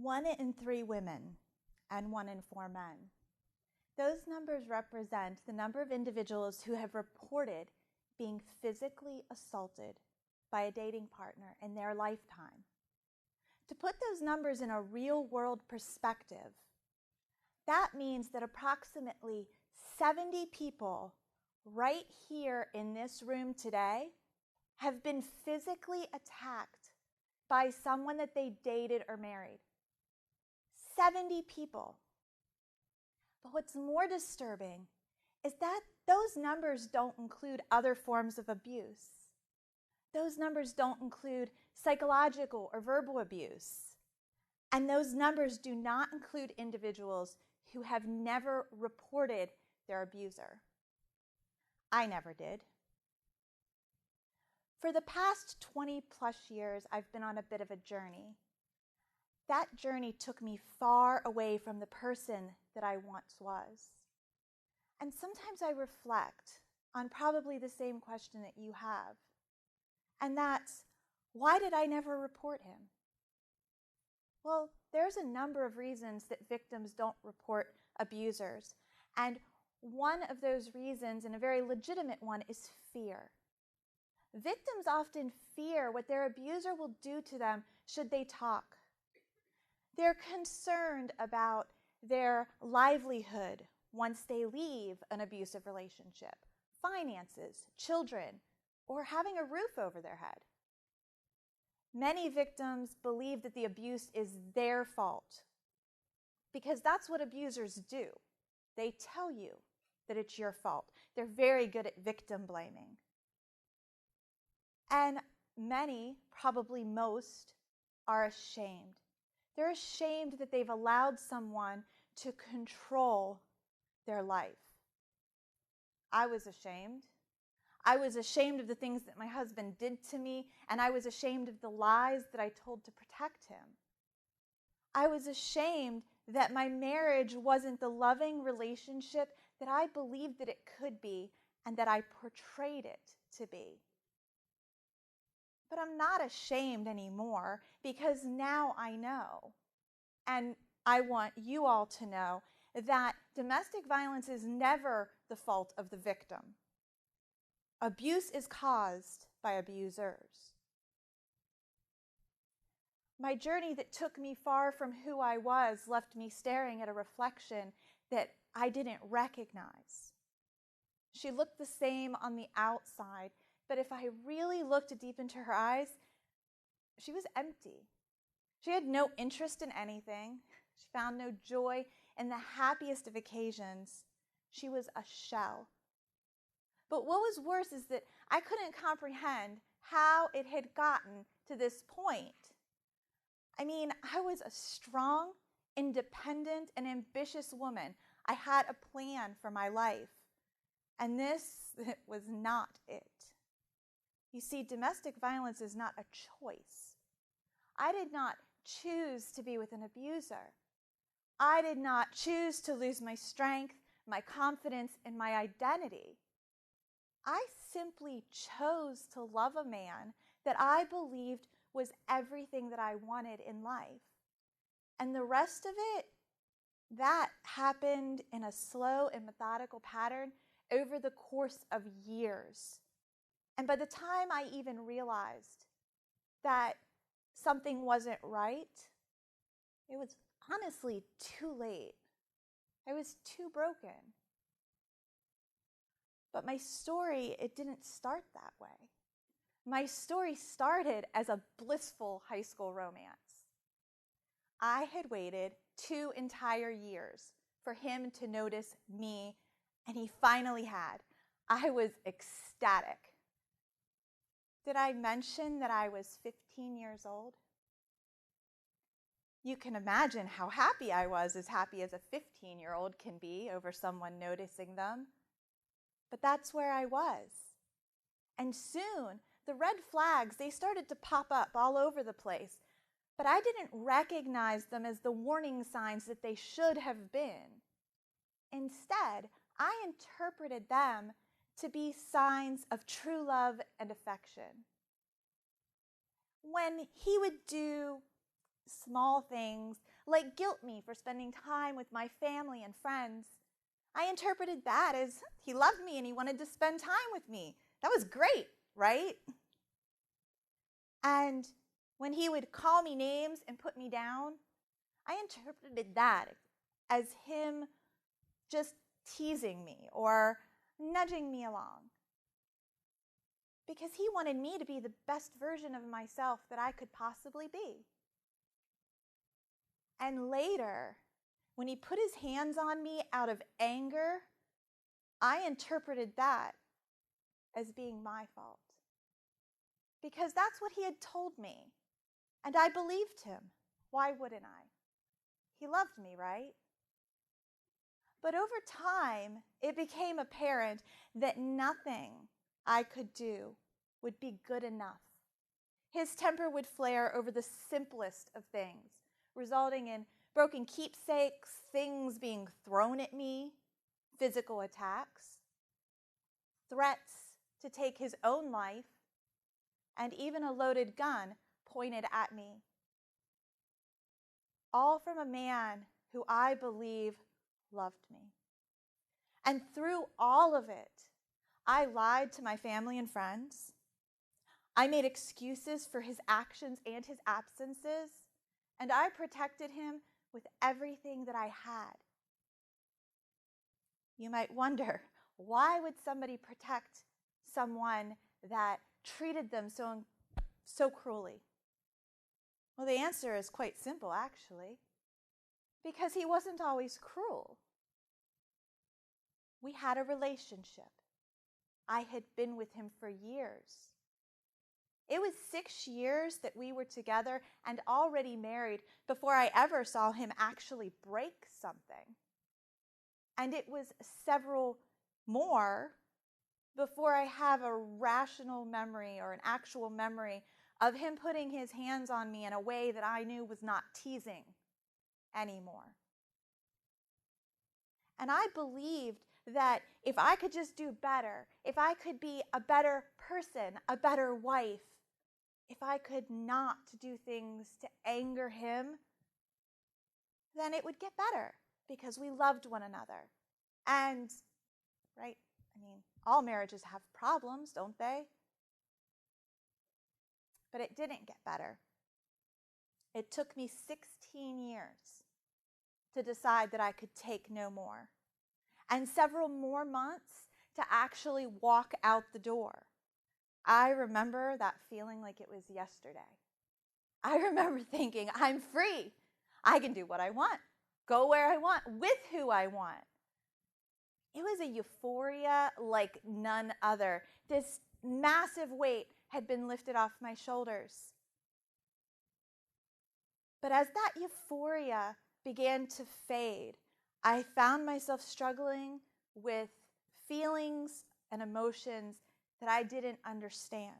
1 in 3 women and 1 in 4 men. Those numbers represent the number of individuals who have reported being physically assaulted by a dating partner in their lifetime. To put those numbers in a real-world perspective, that means that approximately 70 people right here in this room today have been physically attacked by someone that they dated or married. 70 people. But what's more disturbing is that those numbers don't include other forms of abuse. Those numbers don't include psychological or verbal abuse. And those numbers do not include individuals who have never reported their abuser. I never did. For the past 20 plus years, I've been on a bit of a journey. That journey took me far away from the person that I once was. And sometimes I reflect on probably the same question that you have. And that's, why did I never report him? Well, there's a number of reasons that victims don't report abusers. And one of those reasons, and a very legitimate one, is fear. Victims often fear what their abuser will do to them should they talk. They're concerned about their livelihood once they leave an abusive relationship, finances, children, or having a roof over their head. Many victims believe that the abuse is their fault because that's what abusers do. They tell you that it's your fault. They're very good at victim blaming. And many, probably most, are ashamed. They're ashamed that they've allowed someone to control their life. I was ashamed. I was ashamed of the things that my husband did to me, and I was ashamed of the lies that I told to protect him. I was ashamed that my marriage wasn't the loving relationship that I believed that it could be and that I portrayed it to be. But I'm not ashamed anymore because now I know, and I want you all to know, that domestic violence is never the fault of the victim. Abuse is caused by abusers. My journey that took me far from who I was left me staring at a reflection that I didn't recognize. She looked the same on the outside, but if I really looked deep into her eyes, she was empty. She had no interest in anything. She found no joy in the happiest of occasions. She was a shell. But what was worse is that I couldn't comprehend how it had gotten to this point. I mean, I was a strong, independent, and ambitious woman. I had a plan for my life. And this was not it. You see, domestic violence is not a choice. I did not choose to be with an abuser. I did not choose to lose my strength, my confidence, and my identity. I simply chose to love a man that I believed was everything that I wanted in life. And the rest of it, that happened in a slow and methodical pattern over the course of years. And by the time I even realized that something wasn't right, it was honestly too late. I was too broken. But my story, it didn't start that way. My story started as a blissful high school romance. I had waited 2 entire years for him to notice me, and he finally had. I was ecstatic. Did I mention that I was 15 years old? You can imagine how happy I was, as happy as a 15-year-old can be over someone noticing them. But that's where I was. And soon, the red flags, they started to pop up all over the place. But I didn't recognize them as the warning signs that they should have been. Instead, I interpreted them to be signs of true love and affection. When he would do small things, like guilt me for spending time with my family and friends. I interpreted that as he loved me and he wanted to spend time with me. That was great, right? And when he would call me names and put me down, I interpreted that as him just teasing me or nudging me along. Because he wanted me to be the best version of myself that I could possibly be. And later, when he put his hands on me out of anger, I interpreted that as being my fault. Because that's what he had told me. And I believed him. Why wouldn't I? He loved me, right? But over time, it became apparent that nothing I could do would be good enough. His temper would flare over the simplest of things, resulting in broken keepsakes, things being thrown at me, physical attacks, threats to take his own life, and even a loaded gun pointed at me. All from a man who I believe loved me. And through all of it, I lied to my family and friends. I made excuses for his actions and his absences, and I protected him with everything that I had. You might wonder, why would somebody protect someone that treated them so cruelly? Well, the answer is quite simple, actually. Because he wasn't always cruel. We had a relationship. I had been with him for years. It was 6 years that we were together and already married before I ever saw him actually break something. And it was several more before I have a rational memory or an actual memory of him putting his hands on me in a way that I knew was not teasing anymore. And I believed that if I could just do better, if I could be a better person, a better wife, if I could not do things to anger him, then it would get better because we loved one another. And, right, all marriages have problems, don't they? But it didn't get better. It took me 16 years to decide that I could take no more, and several more months to actually walk out the door. I remember that feeling like it was yesterday. I remember thinking, I'm free. I can do what I want, go where I want, with who I want. It was a euphoria like none other. This massive weight had been lifted off my shoulders. But as that euphoria began to fade, I found myself struggling with feelings and emotions that I didn't understand.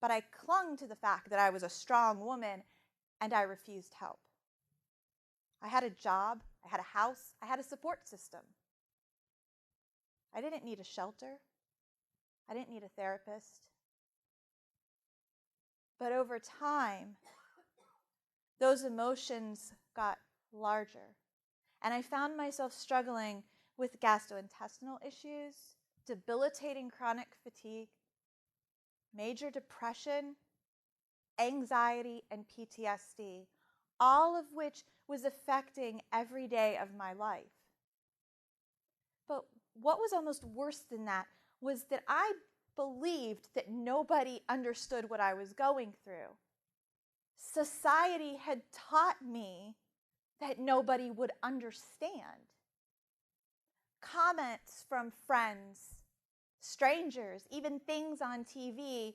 But I clung to the fact that I was a strong woman and I refused help. I had a job, I had a house, I had a support system. I didn't need a shelter. I didn't need a therapist. But over time, those emotions got larger. And I found myself struggling with gastrointestinal issues, debilitating chronic fatigue, major depression, anxiety, and PTSD, all of which was affecting every day of my life. But what was almost worse than that was that I believed that nobody understood what I was going through. Society had taught me that nobody would understand. Comments from friends, strangers, even things on TV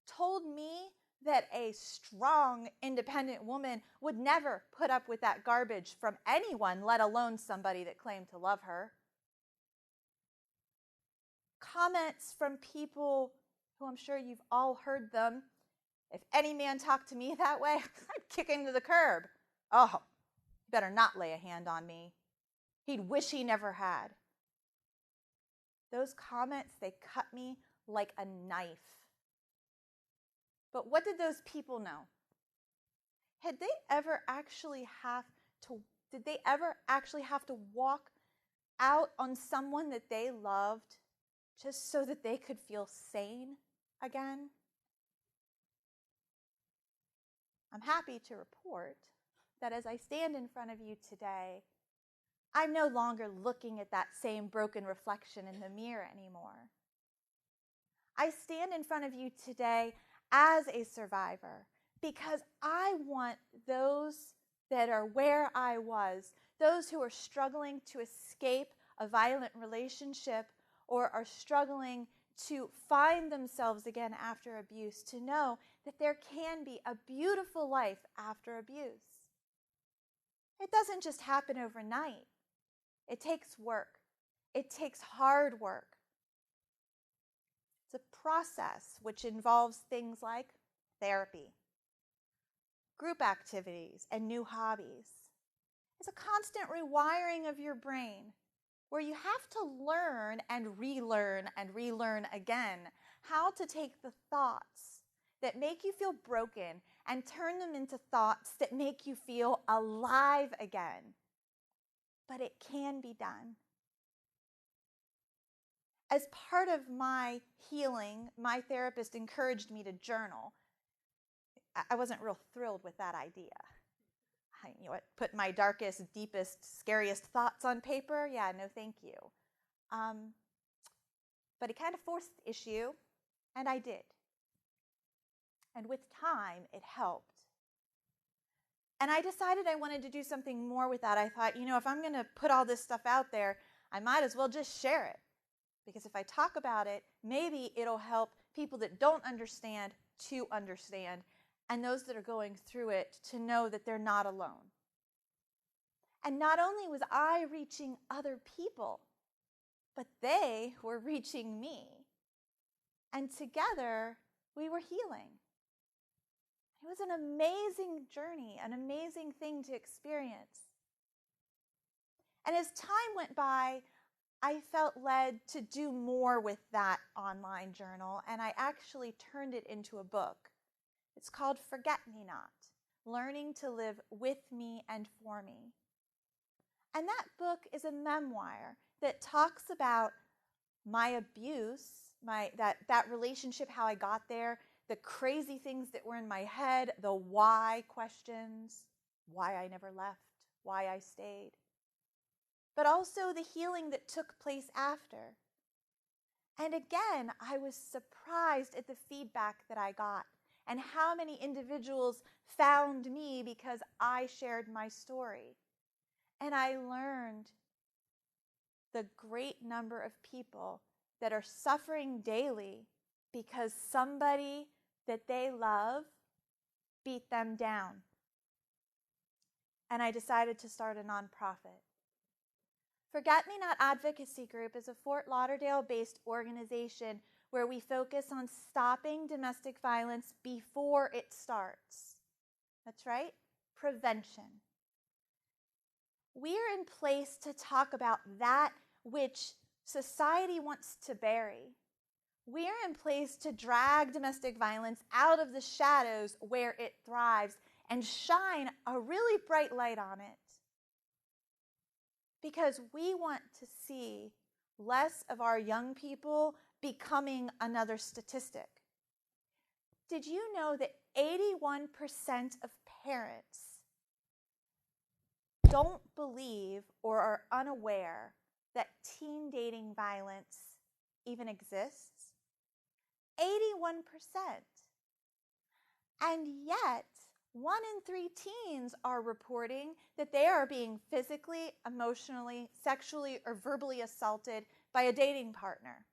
told me that a strong, independent woman would never put up with that garbage from anyone, let alone somebody that claimed to love her. Comments from people who, I'm sure you've all heard them. If any man talked to me that way, I'd kick him to the curb. Oh, you better not lay a hand on me. He'd wish he never had. Those comments, they cut me like a knife. But what did those people know? did they ever actually have to walk out on someone that they loved just so that they could feel sane again? I'm happy to report that as I stand in front of you today, I'm no longer looking at that same broken reflection in the mirror anymore. I stand in front of you today as a survivor because I want those that are where I was, those who are struggling to escape a violent relationship or are struggling to find themselves again after abuse, to know that there can be a beautiful life after abuse. It doesn't just happen overnight. It takes work. It takes hard work. It's a process which involves things like therapy, group activities, and new hobbies. It's a constant rewiring of your brain where you have to learn and relearn again how to take the thoughts that make you feel broken and turn them into thoughts that make you feel alive again. But it can be done. As part of my healing, my therapist encouraged me to journal. I wasn't real thrilled with that idea. Put my darkest, deepest, scariest thoughts on paper? Yeah, no thank you. But it kind of forced the issue, and I did. And with time, it helped. And I decided I wanted to do something more with that. I thought, if I'm going to put all this stuff out there, I might as well just share it. Because if I talk about it, maybe it'll help people that don't understand to understand, and those that are going through it to know that they're not alone. And not only was I reaching other people, but they were reaching me. And together, we were healing. It was an amazing journey, an amazing thing to experience. And as time went by, I felt led to do more with that online journal, and I actually turned it into a book. It's called Forget Me Not, Learning to Live with Me and for Me. And that book is a memoir that talks about my abuse, that relationship, how I got there, the crazy things that were in my head, the why questions, why I never left, why I stayed, but also the healing that took place after. And again, I was surprised at the feedback that I got and how many individuals found me because I shared my story. And I learned the great number of people that are suffering daily because somebody that they love beat them down. And I decided to start a nonprofit. Forget Me Not Advocacy Group is a Fort Lauderdale-based organization where we focus on stopping domestic violence before it starts. That's right, prevention. We're in place to talk about that which society wants to bury. We're in place to drag domestic violence out of the shadows where it thrives and shine a really bright light on it. Because we want to see less of our young people becoming another statistic. Did you know that 81% of parents don't believe or are unaware that teen dating violence even exists? 81%. And yet, 1 in 3 teens are reporting that they are being physically, emotionally, sexually, or verbally assaulted by a dating partner.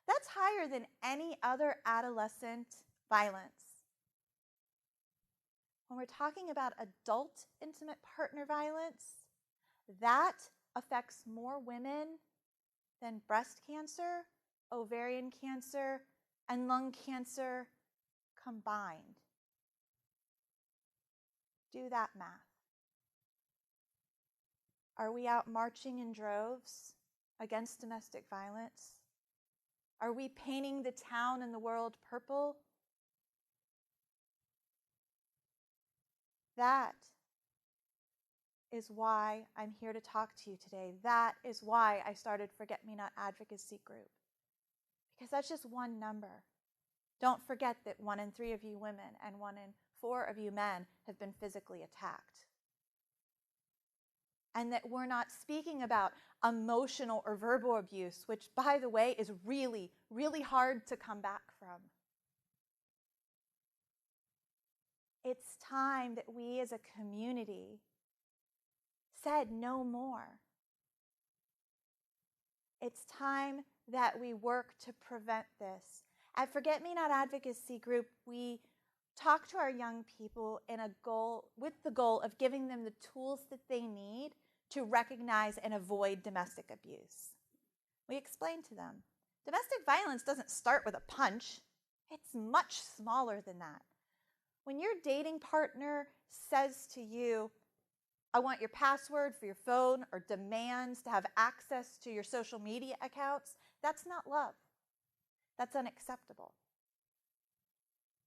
That's higher than any other adolescent violence. When we're talking about adult intimate partner violence, that affects more women than breast cancer, ovarian cancer, and lung cancer combined. Do that math. Are we out marching in droves against domestic violence? Are we painting the town and the world purple? That is why I'm here to talk to you today. That is why I started Forget Me Not Advocacy Group. Because that's just one number. Don't forget that 1 in 3 of you women and 1 in 4 of you men have been physically attacked. And that we're not speaking about emotional or verbal abuse, which, by the way, is really, really hard to come back from. It's time that we as a community said no more. It's time that we work to prevent this. At Forget Me Not Advocacy Group, we talk to our young people with the goal of giving them the tools that they need to recognize and avoid domestic abuse. We explain to them, domestic violence doesn't start with a punch. It's much smaller than that. When your dating partner says to you, I want your password for your phone, or demands to have access to your social media accounts, that's not love. That's unacceptable.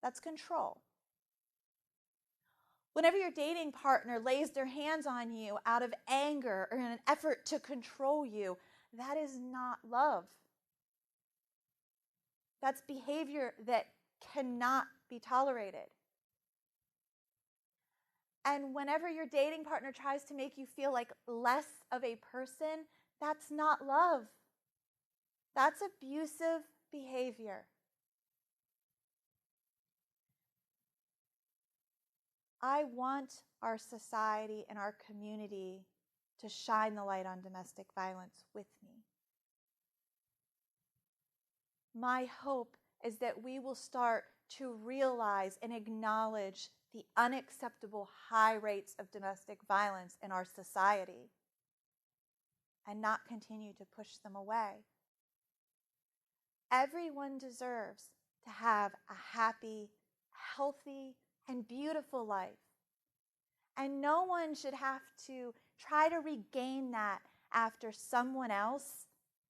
That's control. Whenever your dating partner lays their hands on you out of anger or in an effort to control you, that is not love. That's behavior that cannot be tolerated. And whenever your dating partner tries to make you feel like less of a person, that's not love. That's abusive behavior. I want our society and our community to shine the light on domestic violence with me. My hope is that we will start to realize and acknowledge the unacceptable high rates of domestic violence in our society and not continue to push them away. Everyone deserves to have a happy, healthy, and beautiful life. And no one should have to try to regain that after someone else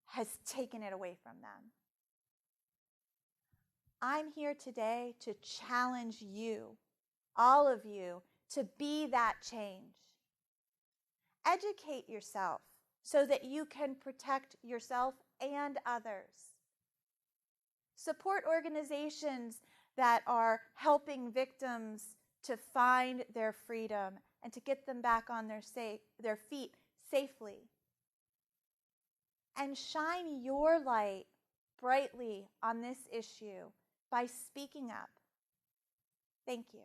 has taken it away from them. I'm here today to challenge you, all of you, to be that change. Educate yourself so that you can protect yourself and others. Support organizations that are helping victims to find their freedom and to get them back on their feet safely. And shine your light brightly on this issue by speaking up. Thank you.